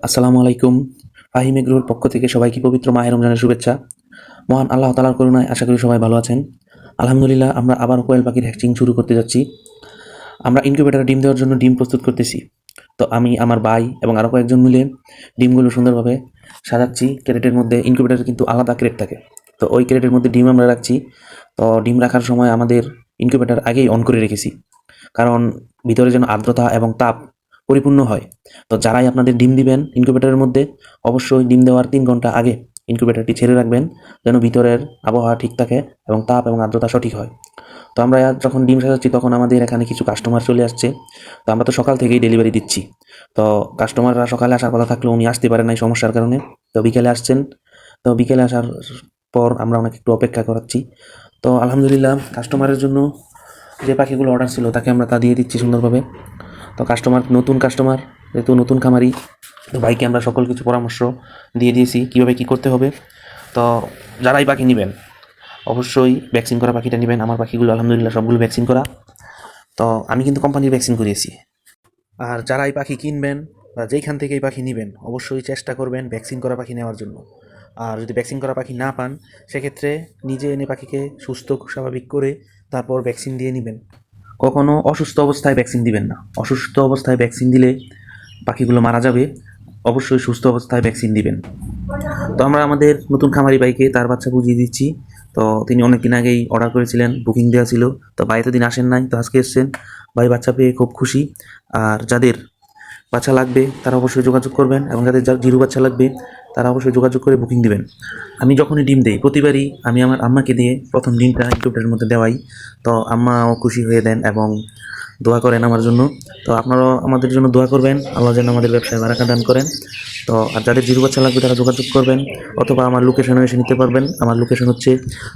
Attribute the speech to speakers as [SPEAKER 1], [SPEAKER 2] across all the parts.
[SPEAKER 1] আসসালামু আলাইকুম। ফাহিম এগ্রোর পক্ষ থেকে সবাইকে পবিত্র মাহে রমজানের শুভেচ্ছা। মহান আল্লাহ তাআলার করুণায় আশা করি সবাই ভালো আছেন। আলহামদুলিল্লাহ আমরা আবার কোয়েল পাখির হ্যাচিং শুরু করতে যাচ্ছি। আমরা ইনকিউবেটরে ডিম দেওয়ার জন্য ডিম প্রস্তুত করতেছি। তো আমি, আমার ভাই এবং আরও কয়েকজন মিলে ডিমগুলো সুন্দরভাবে সাজাচ্ছি ক্রেটের মধ্যে। ইনকিউবেটরে কিন্তু আলাদা ক্রেট থাকে। তো ওই ক্রেটের মধ্যে ডিম আমরা রাখছি। তো ডিম রাখার সময় আমাদের ইনকিউবেটর আগেই অন করে রেখেছি। কারণ ভিতরে যেন আর্দ্রতা এবং তাপ পরিপূর্ণ হয়। তো যারাই আপনাদের ডিম দিবেন ইনকিউবেটরের মধ্যে, অবশ্যই ডিম দেওয়ার ৩ ঘন্টা আগে ইনকিউবেটরটি ছেড়ে রাখবেন, যেন ভিতরের আবহাওয়া ঠিক থাকে এবং তাপ এবং আর্দ্রতা সঠিক হয়। তো আমরা যখন ডিম সাজাচ্ছি তখন আমাদের এখানে কিছু কাস্টমার চলে আসছে। তো আমরা তো সকাল থেকেই ডেলিভারি দিচ্ছি। তো কাস্টমাররা সকালে আসার কথা থাকলেও উনি আসতে পারেন নাই সমস্যার কারণে। তো বিকেলে আসছেন। তো বিকেলে আসার পর আমরা ওনাকে একটু অপেক্ষা করাচ্ছি। তো আলহামদুলিল্লাহ কাস্টমারের জন্য যে পাখিগুলো অর্ডার ছিল তাকে আমরা তা দিয়ে দিচ্ছি সুন্দরভাবে। তো নতুন কাস্টমার, যেহেতু নতুন খামারি, তো ভাইকে আমরা সকল কিছু পরামর্শ দিয়ে দিয়েছি কীভাবে কী করতে হবে। তো যারাই পাখি নেবেন অবশ্যই ভ্যাকসিন করা পাখিটা নেবেন। আমার পাখিগুলো আলহামদুলিল্লাহ সবগুলো ভ্যাকসিন করা। তো আমি কিন্তু কোম্পানির ভ্যাকসিন করিয়েছি। আর যারা এই পাখি কিনবেন বা যেইখান থেকে এই পাখি নেবেন অবশ্যই চেষ্টা করবেন ভ্যাকসিন করা পাখি নেওয়ার জন্য। আর যদি ভ্যাকসিন করা পাখি না পান সেক্ষেত্রে নিজে এনে পাখিকে সুস্থ স্বাভাবিক করে তারপর ভ্যাকসিন দিয়ে নেবেন। কখনো অসুস্থ অবস্থায় ভ্যাকসিন দিবেন না। অসুস্থ অবস্থায় ভ্যাকসিন দিলে পাখিগুলো মারা যাবে। অবশ্যই সুস্থ অবস্থায় ভ্যাকসিন দিবেন। তো আমরা আমাদের নতুন খামারি ভাইকে তার বাচ্চা বুঝিয়ে দিচ্ছি। তো তিনি অনেক দিন আগেই অর্ডার করেছিলেন, বুকিং দেওয়া ছিল। তো ভাই এতদিন আসেন নাই, তো আজকে এসছেন। ভাই বাচ্চা পেয়ে খুব খুশি। আর যাদের বাচ্চা লাগবে তারা অবশ্যই যোগাযোগ করবেন, এবং যাদের জিরো বাচ্চা লাগবে তারা অবশ্যই যোগাযোগ করে বুকিং দিবেন। আমি যখনই ডিম দেই প্রতিবারই আমি আমার আম্মাকে দিয়ে প্রথম ডিমটা ইনকিউবেটরের মধ্যে দেওয়াই। তো আম্মাও খুশি হয়ে দেন এবং দোয়া করেন আমার জন্য। তো আপনারাও আমাদের জন্য দোয়া করবেন, আল্লাহ যেন আমাদের ব্যবসায় বারাকা দান করেন। তো আর যাদের জিরো বাচ্চা লাগবে তারা যোগাযোগ করবেন, অথবা আমার লোকেশনে এসে নিতে পারবেন। আমার লোকেশন হচ্ছে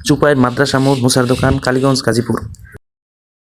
[SPEAKER 1] চুপাইয়ের মাদ্রাসা মোড়, মুসার দোকান, কালীগঞ্জ, গাজীপুর।